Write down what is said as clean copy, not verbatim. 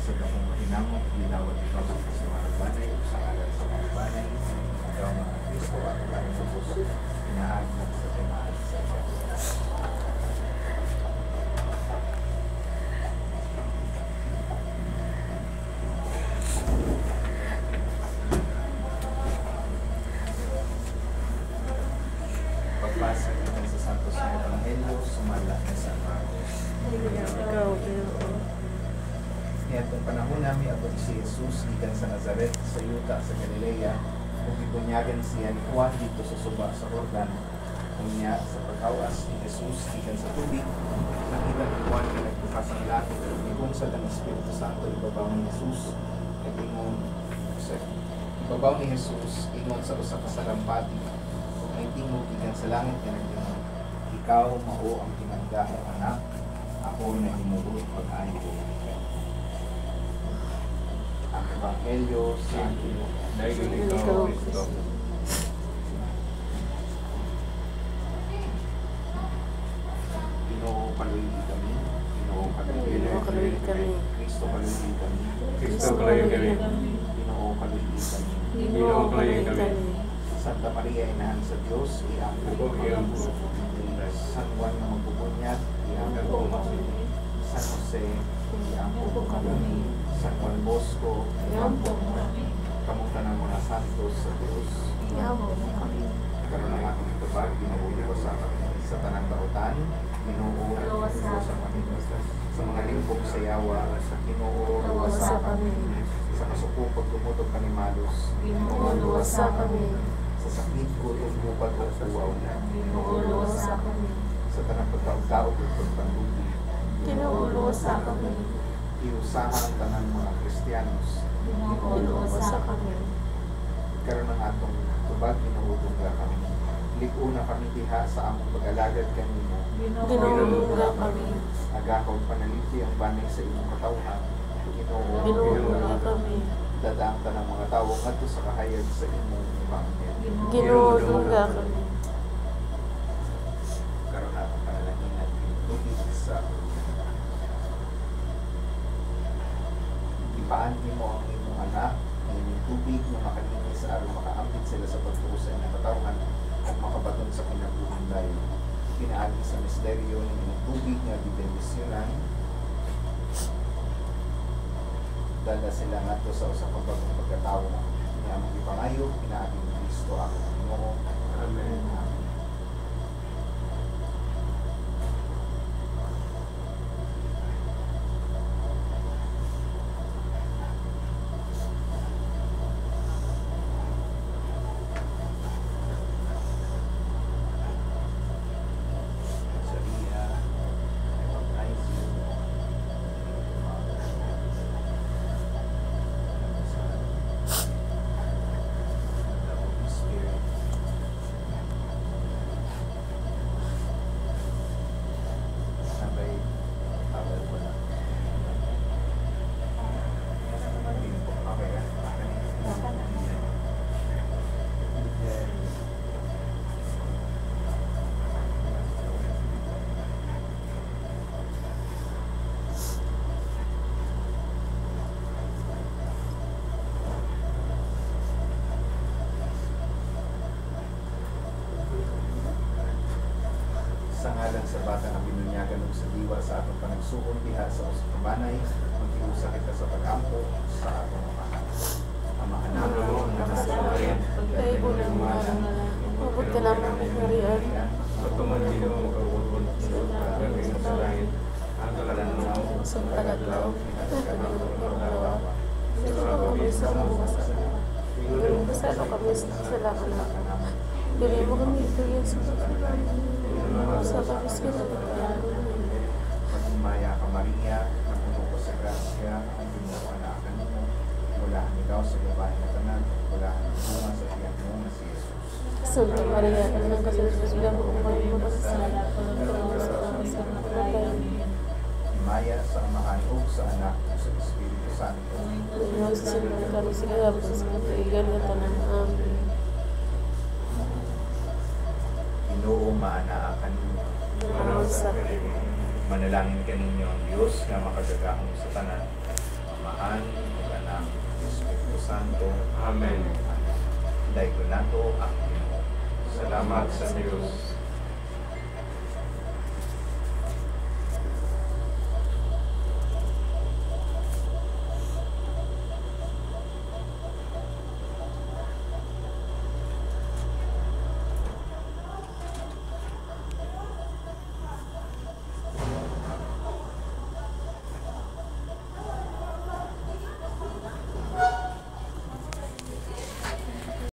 Sa dakong mahinamot, linawat ikaw sa mga banay, sa alat sa mga banay, ikaw mga Kristo at ang lubos, inaagnak sa timaan sa Diyos. Pagpasa kita sa Santos na Ebanghelyo, sumala na sa Marcos. Nitong panahon namin abot si Jesus gikan sa Nazaret sa yuta sa Galilea ug gikunyagan siya ni Juan dito sa suba sa Jordan. Unya sa pagkawas ni Jesus gikan sa tubig, nakita ni Juan nga nagbukas ang langit ug gibunsad ang Espiritu Santo ibabaw ni Jesus ibabaw ni Jesus ingon sa usa ka salampati ug may tingog gikan sa langit nga nagingon, ikaw mao ang tinanda mo anak, ako na himuot pag-ayo ko. Ang Ebanghelyo sa Dayon ikaw, Kristo. Ginoo kaluyi kami, Ginoo kaluyi kami, Kristo kaluyi kami, Kristo kaluyi kami, Ginoo kaluyi kami, Ginoo kaluyi kami. Santa Maria, Inahan sa Diyos, iampo ko. San Juan na magbubunyat, iampo ko. San Jose, iampo ko kami. San Juan Bosco, iampo ko. Kamusta ng mga santos sa Diyos, iampo ko kami. Karoon ng aking tubag, Ginoo sa kami. Sa tanang kautan, Ginoo sa kami. Sa mga limpog sa yawa, sa Ginoo sa kami. Sa kasukupag tumutog kanimalos, Ginoo sa kami. Sa sakit ko, tumupat o suwaw na, Ginoo sa kami. Sa tanang pagkautaw o pagpandugi, Ginoo sa kami. Iusahan ang tanang mga Kristiyanos, Ginoo sa kami. Karoon ng atong tubag, Ginoo kami. Likuna kami diha sa among pag-alagad kanimo, Ginoo kami. Agakaw panaliti ang banay sa imong katawhan, Ginoo kami. Dadaang tanang mga tao ngadto sa kahayag sa imong Ebanghelyo. Ginoo kami. Karoon na ang panalangin natin tubig sa ipaanti mo ang imong anak ng tubig na makalinis sa araw makaambit sila sa pagtuusay ng katawhan at makabaton sa kinabuhing dayon. Pinaagi sa misteryo ng imong tubig nga bibendisyonan, dala sila ngadto sa usa ka bagong pagkatawo nga among ipangayo pinaagi ni Kristo ako Ginoo. Amen. Sa ngalan sa bata na binunyagan ug sa diwa sa atong panagsuon diha sa usa ka banay, magkiusa kita sa pag-ampo sa atong mga amahan namin nga nasa langit, Pagtaibo ng mga ngalan, mabot ka naman ng kariyan. Pagtuman Ginoo makawulwul kami sa langit. Ang kalan mo Sa talatlaw, Dito kami sa mga kasano kami sa lakan na. Dili mo kami ito yung sa kapis ka na Magmaya ka Maria, napuno ko sa grasya, ang Ginoo anak mo, wala ikaw sa babae na tanan, wala ang bunga sa tiyan mo na si Jesus. Santa Maria, ng kasalusugan mo kami mapasasal, pero sa oras ng kamatay. Maya sa Amahan o sa Anak o sa Espiritu Santo. Ngayon sa simbahan kami sa gagapon sa katuigan na tanan. Amen. Ginoo maanaakan ninyo. Ang sa Manalangin ka ninyo ang Diyos na makagagahong sa tanan. Amahan o Anak o Espiritu Santo. Amen. Dahil ko nato ang Ginoo. Salamat sa Diyos.